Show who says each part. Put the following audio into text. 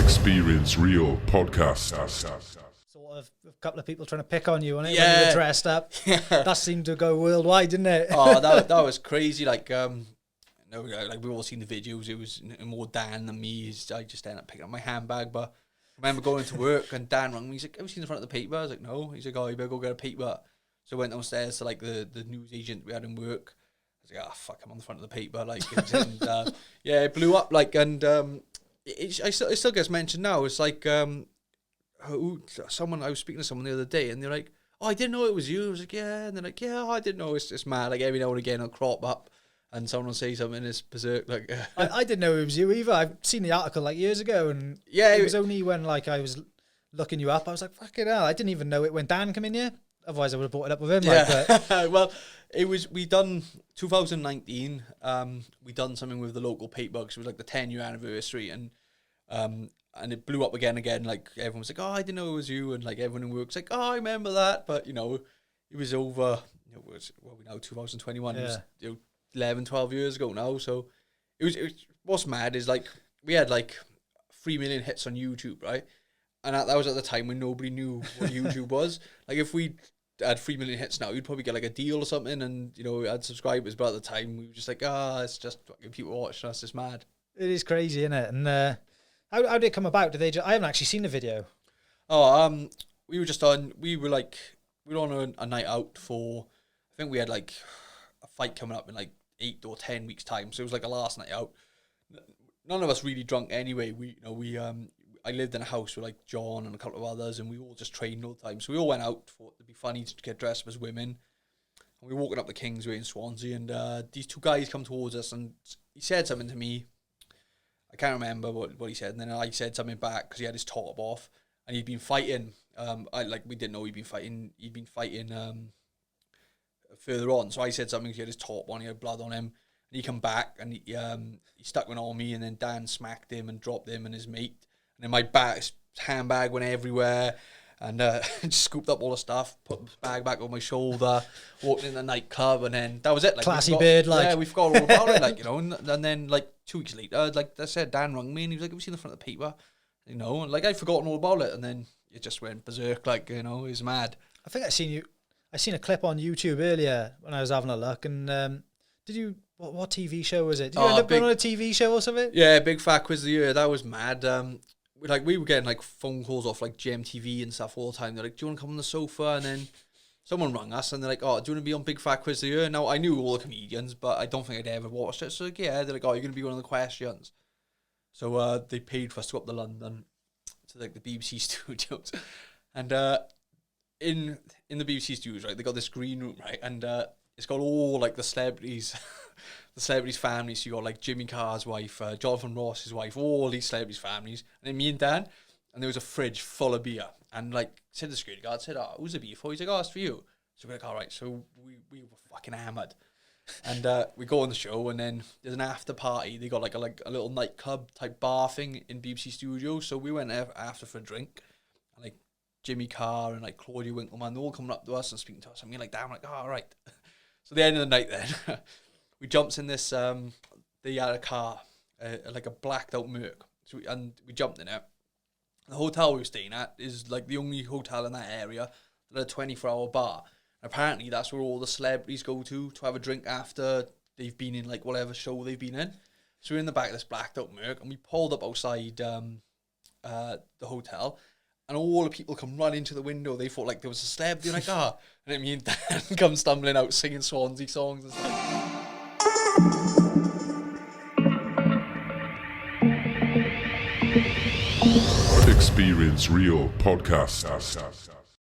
Speaker 1: Experience Real podcast.
Speaker 2: Sort of a couple of people trying to pick on you, and when you
Speaker 3: Yeah.
Speaker 2: were dressed up, that seemed to go worldwide, didn't it?
Speaker 3: Oh, that was crazy. Like, no, like we've all seen the videos. It was more Dan than me. I just ended up picking up my handbag. But I remember going to work and Dan rang me. He's like, "Have you seen the front of the paper?" I was like, "No." He's like, "Oh, you better go get a paper." So I went downstairs to like the news agent we had in work. I was like, "Ah, fuck, I'm on the front of the paper." Like, and yeah, it blew up. Like, and it still gets mentioned now. It's like someone, I was speaking to someone the other day, and they're like, "Oh, I didn't know it was you." I was like, "Yeah," and they're like, "Yeah, I didn't know." It's mad. Like every now and again, it'll crop up, and someone will say something that's berserk. Like,
Speaker 2: I didn't know it was you either. I've seen the article like years ago, and
Speaker 3: yeah,
Speaker 2: it was only when like I was looking you up, I was like, "Fucking hell!" I didn't even know it when Dan came in here. Otherwise, I would have brought it up with him.
Speaker 3: Yeah.
Speaker 2: Like, but
Speaker 3: Well, we done 2019. We done something with the local paper because it was like the 10-year anniversary, and it blew up again. Like everyone was like, "Oh, I didn't know it was you," and like everyone in work's like, "Oh, I remember that." But it was over. It was we now 2021.
Speaker 2: Yeah.
Speaker 3: It was 11, 12 years ago now. So it was. What's mad is like we had like 3 million hits on YouTube, right? And that was at the time when nobody knew what YouTube was. Like if we had 3 million hits now, you'd probably get like a deal or something, and we had subscribers. But at the time, we were just like, it's just fucking people watching us. It's mad.
Speaker 2: it is crazy, isn't it? And how did it come about? Did they? I haven't actually seen the video.
Speaker 3: Oh, we were just on. We were on a night out for. I think we had like a fight coming up in like 8 or 10 weeks time. So it was like a last night out. None of us really drunk anyway. I lived in a house with like John and a couple of others, and we all just trained all the time. So we all went out for it to be funny to get dressed up as women. And we were walking up the Kingsway in Swansea, and these two guys come towards us, and he said something to me. I can't remember what he said, and then I said something back because he had his top off, and he'd been fighting. We didn't know he'd been fighting. He'd been fighting further on. So I said something. He had his top on. He had blood on him. And he come back, and he stuck one on me, and then Dan smacked him and dropped him and his mate. And then my handbag went everywhere, and just scooped up all the stuff, put the bag back on my shoulder, walked in the nightclub, and then that was it. Like,
Speaker 2: Classy beard, like.
Speaker 3: Yeah, we forgot all about it, like, and then like 2 weeks later, like I said, Dan rang me, and he was like, "Have you seen the front of the paper?" And like I'd forgotten all about it, and then it just went berserk, like, it was mad.
Speaker 2: I think I seen a clip on YouTube earlier when I was having a look, and did you? What TV show was it? Did you end up going on a TV show or something?
Speaker 3: Yeah, Big Fat Quiz of the Year. That was mad. We were getting like phone calls off like GMTV and stuff all the time. They're like, "Do you want to come on the sofa?" And then someone rang us, and they're like, "Oh, do you want to be on Big Fat Quiz of the Year?" Now I knew all the comedians, but I don't think I'd ever watched it. So like, yeah, they're like, "Oh, you're going to be one of the questions." So they paid for us to go up to London to like the BBC studios, and in the BBC studios, right, they got this green room, right, and it's got all like the celebrities. The celebrities' families. So you got like Jimmy Carr's wife, Jonathan Ross's wife, all these celebrities' families, and then me and Dan, and there was a fridge full of beer, and like said the security guard said, "Oh, who's the beer for?" He's like, "Oh, it's for you." So we're like, "All right." So we were fucking hammered, and we go on the show, and then there's an after party. They got like a little nightclub type bar thing in BBC Studios. So we went after for a drink, and like Jimmy Carr and like Claudia Winkleman, they're all coming up to us and speaking to us. And we're like, "Damn," like, "Oh, all right." So the end of the night then. We jumped in this, they had a car, like a blacked out Merc. So we jumped in it. The hotel we were staying at is like the only hotel in that area that had a 24-hour bar. And apparently that's where all the celebrities go to have a drink after they've been in like whatever show they've been in. So we're in the back of this blacked out Merc, and we pulled up outside the hotel. And all the people come running to the window. They thought like there was a celebrity in a car. And then me and Dan come stumbling out singing Swansea songs and stuff.
Speaker 1: Experience Real podcast.